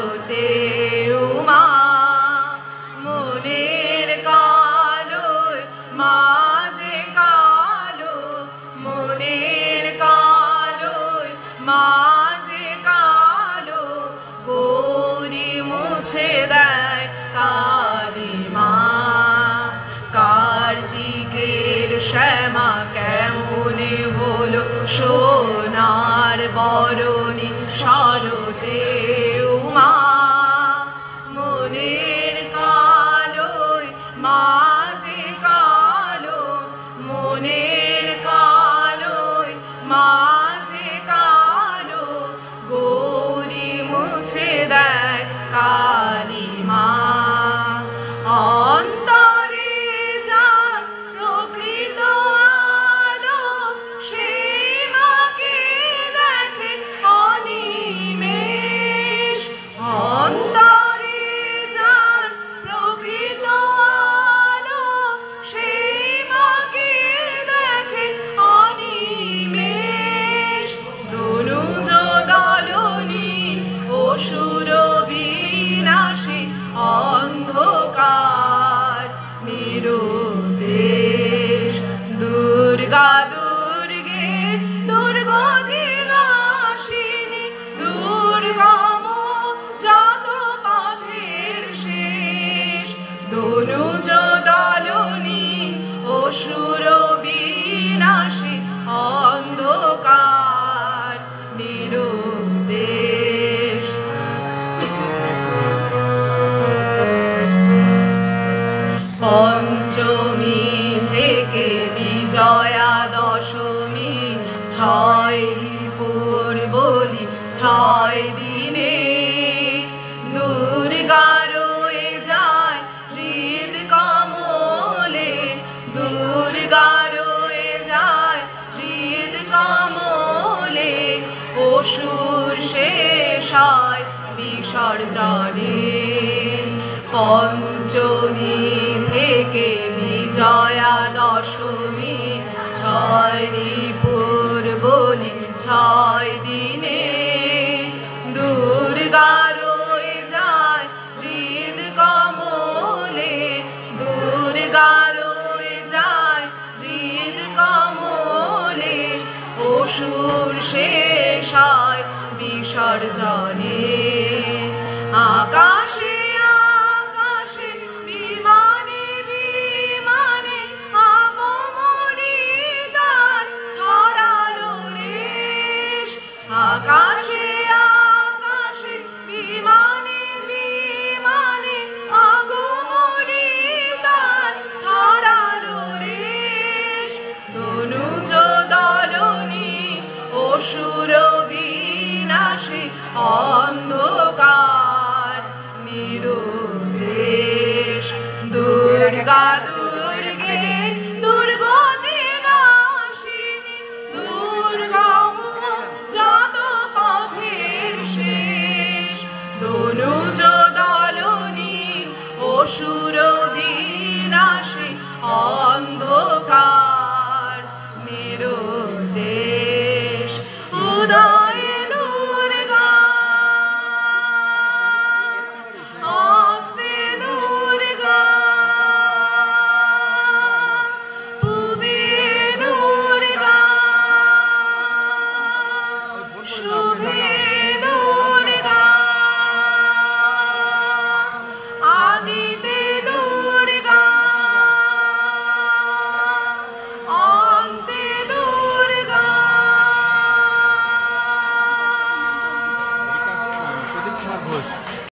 শরতে উমা মনের কালোয় মাঝে কালো মনের কালোয় মাঝে কালো গৌরী মুছে দেয় কালিমা কার্তিকের শ্যামা কেমনে হলো সোনার বরণী শরতে উমা মনের কালোয় মাঝে কালো মনের কালোয় মাঝে কালো গৌরী মুছে দেয় কালিমা অন্তরে যার প্রকৃত আলো সে মাকে দেখে অনিমেষ অন্তরে যার প্রকৃত আলো সে মাকে দেখে অনিমেষ দনুজ দলনী অসুর বিনাশী অন্ধকার নিরুদ্দেশ দুর্গা দুর্গে দুর্গতিনাশিনী দুর্গম যত পথের শেষ দনুজ দলনী অসুর বিনাশী অন্ধকার নিরুদ্দেশ পঞ্চমী থেকে বিজয়া দশমী 6 রিপুর বলি 6 দিনে দুর্গা রয়ে যায় হৃদ কমলে দুর্গা রয়ে যায় হৃদ কমলে অসুর শেষ হয় বিসর্জনে পঞ্চমী থেকে বিজয়া দশমী 6 রিপুর বলি 6 দিনে দুর্গা রয়ে যায় হৃদ কমলে দুর্গা রয়ে যায় হৃদ কমলে অসুর শেষ হয় বিসর্জনে আকাশে আকাশে বিমানে বিমানে আগমনী তার ছড়ালো রেশ আকাশে আকাশে বিমানে বিমানে আগমনী তার ছড়ালো রেশ দনুজ দলনী অসুর বিনাশী অন্ধকার নিরুদ্দেশ দুর্গা দুর্গে দুর্গতিনাশিনী দুর্গম যত পথের শেষ দনুজ দলনী অসুর